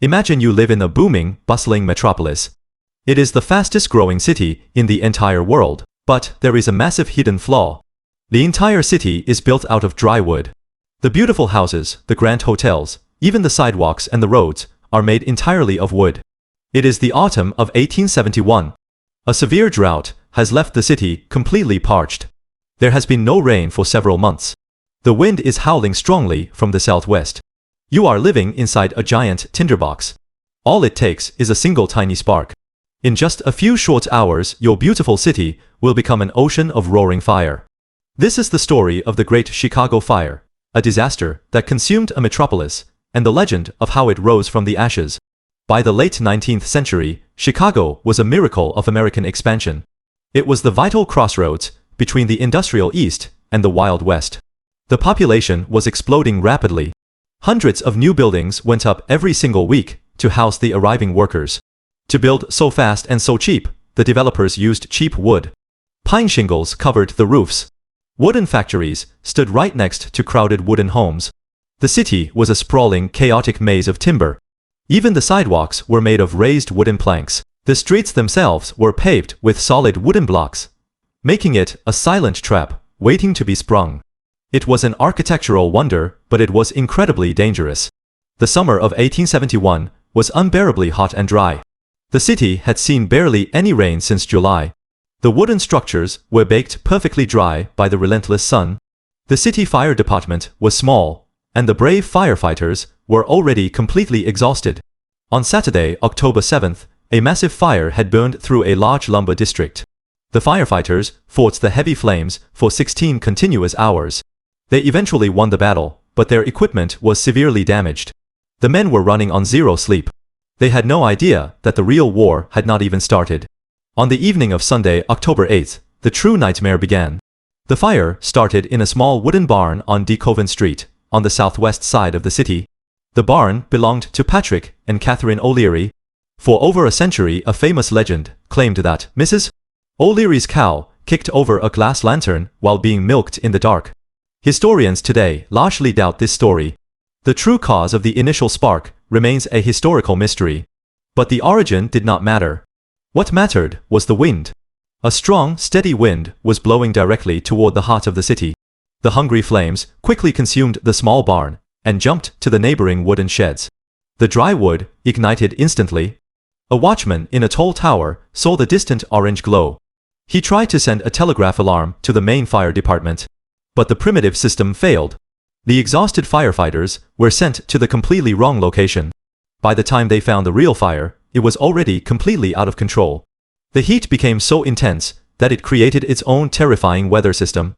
Imagine you live in a booming, bustling metropolis. It is the fastest growing city in the entire world, but there is a massive hidden flaw. The entire city is built out of dry wood. The beautiful houses, the grand hotels, even the sidewalks and the roads, are made entirely of wood. It is the autumn of 1871. A severe drought has left the city completely parched. There has been no rain for several months. The wind is howling strongly from the southwest. You are living inside a giant tinderbox. All it takes is a single tiny spark. In just a few short hours, your beautiful city will become an ocean of roaring fire. This is the story of the Great Chicago Fire, a disaster that consumed a metropolis, and the legend of how it rose from the ashes. By the late 19th century, Chicago was a miracle of American expansion. It was the vital crossroads between the industrial East and the Wild West. The population was exploding rapidly. Hundreds of new buildings went up every single week to house the arriving workers. To build so fast and so cheap, the developers used cheap wood. Pine shingles covered the roofs. Wooden factories stood right next to crowded wooden homes. The city was a sprawling, chaotic maze of timber. Even the sidewalks were made of raised wooden planks. The streets themselves were paved with solid wooden blocks, making it a silent trap waiting to be sprung. It was an architectural wonder, but it was incredibly dangerous. The summer of 1871 was unbearably hot and dry. The city had seen barely any rain since July. The wooden structures were baked perfectly dry by the relentless sun. The city fire department was small, and the brave firefighters were already completely exhausted. On Saturday, October 7th, a massive fire had burned through a large lumber district. The firefighters fought the heavy flames for 16 continuous hours. They eventually won the battle, but their equipment was severely damaged. The men were running on zero sleep. They had no idea that the real war had not even started. On the evening of Sunday, October 8th, the true nightmare began. The fire started in a small wooden barn on DeCoven Street, on the southwest side of the city. The barn belonged to Patrick and Catherine O'Leary. For over a century, a famous legend claimed that Mrs. O'Leary's cow kicked over a glass lantern while being milked in the dark. Historians today largely doubt this story. The true cause of the initial spark remains a historical mystery. But the origin did not matter. What mattered was the wind. A strong, steady wind was blowing directly toward the heart of the city. The hungry flames quickly consumed the small barn and jumped to the neighboring wooden sheds. The dry wood ignited instantly. A watchman in a tall tower saw the distant orange glow. He tried to send a telegraph alarm to the main fire department, but the primitive system failed. The exhausted firefighters were sent to the completely wrong location. By the time they found the real fire, it was already completely out of control. The heat became so intense that it created its own terrifying weather system.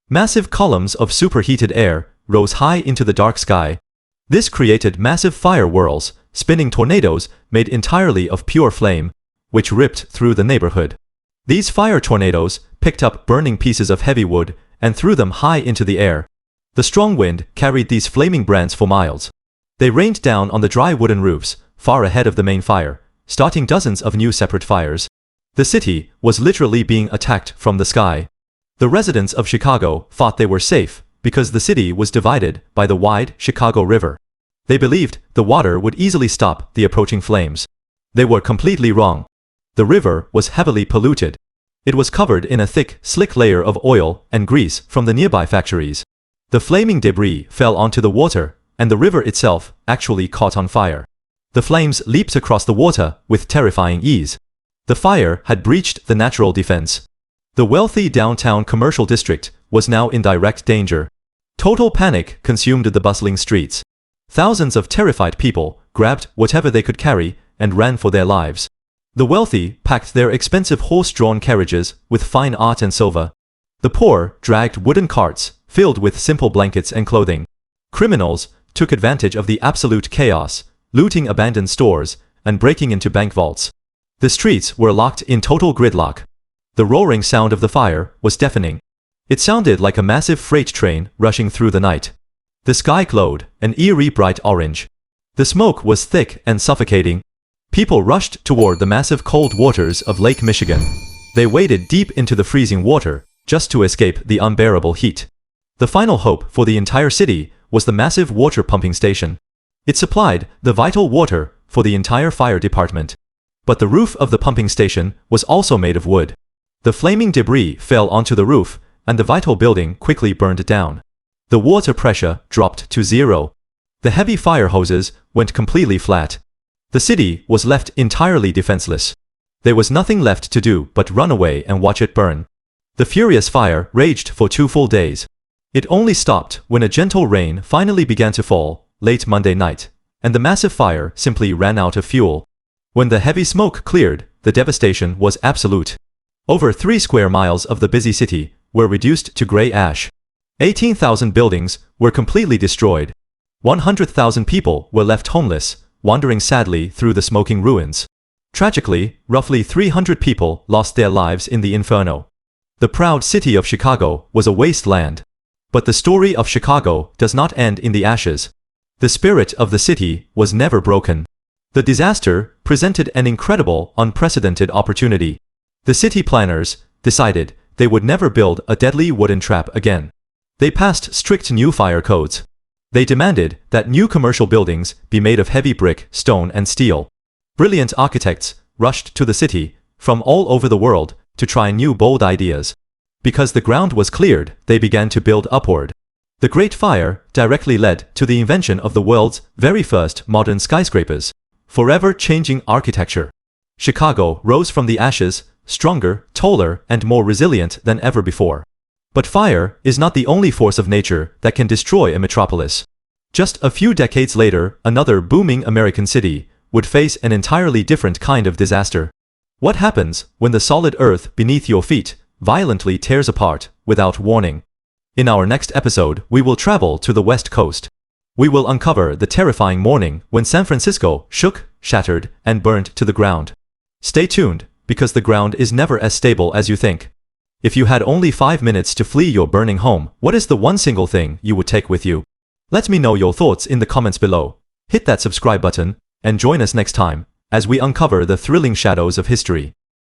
Massive columns of superheated air rose high into the dark sky. This created massive fire whirls, spinning tornadoes made entirely of pure flame, which ripped through the neighborhood. These fire tornadoes picked up burning pieces of heavy wood and threw them high into the air. The strong wind carried these flaming brands for miles. They rained down on the dry wooden roofs, far ahead of the main fire, starting dozens of new separate fires. The city was literally being attacked from the sky. The residents of Chicago thought they were safe because the city was divided by the wide Chicago River. They believed the water would easily stop the approaching flames. They were completely wrong. The river was heavily polluted. It was covered in a thick, slick layer of oil and grease from the nearby factories. The flaming debris fell onto the water, and the river itself actually caught on fire. The flames leaped across the water with terrifying ease. The fire had breached the natural defense. The wealthy downtown commercial district was now in direct danger. Total panic consumed the bustling streets. Thousands of terrified people grabbed whatever they could carry and ran for their lives. The wealthy packed their expensive horse-drawn carriages with fine art and silver. The poor dragged wooden carts filled with simple blankets and clothing. Criminals took advantage of the absolute chaos, looting abandoned stores and breaking into bank vaults. The streets were locked in total gridlock. The roaring sound of the fire was deafening. It sounded like a massive freight train rushing through the night. The sky glowed an eerie bright orange. The smoke was thick and suffocating. People rushed toward the massive cold waters of Lake Michigan. They waded deep into the freezing water just to escape the unbearable heat. The final hope for the entire city was the massive water pumping station. It supplied the vital water for the entire fire department. But the roof of the pumping station was also made of wood. The flaming debris fell onto the roof, and the vital building quickly burned down. The water pressure dropped to zero. The heavy fire hoses went completely flat. The city was left entirely defenseless. There was nothing left to do but run away and watch it burn. The furious fire raged for 2 full days. It only stopped when a gentle rain finally began to fall, late Monday night, and the massive fire simply ran out of fuel. When the heavy smoke cleared, the devastation was absolute. Over 3 square miles of the busy city were reduced to gray ash. 18,000 buildings were completely destroyed. 100,000 people were left homeless, wandering sadly through the smoking ruins. Tragically, roughly 300 people lost their lives in the inferno. The proud city of Chicago was a wasteland. But the story of Chicago does not end in the ashes. The spirit of the city was never broken. The disaster presented an incredible, unprecedented opportunity. The city planners decided they would never build a deadly wooden trap again. They passed strict new fire codes. They demanded that new commercial buildings be made of heavy brick, stone, and steel. Brilliant architects rushed to the city from all over the world to try new bold ideas. Because the ground was cleared, they began to build upward. The Great Fire directly led to the invention of the world's very first modern skyscrapers, forever changing architecture. Chicago rose from the ashes, stronger, taller, and more resilient than ever before. But fire is not the only force of nature that can destroy a metropolis. Just a few decades later, another booming American city would face an entirely different kind of disaster. What happens when the solid earth beneath your feet violently tears apart without warning? In our next episode, we will travel to the West Coast. We will uncover the terrifying morning when San Francisco shook, shattered, and burned to the ground. Stay tuned, because the ground is never as stable as you think. If you had only 5 minutes to flee your burning home, what is the one single thing you would take with you? Let me know your thoughts in the comments below. Hit that subscribe button, and join us next time, as we uncover the thrilling shadows of history.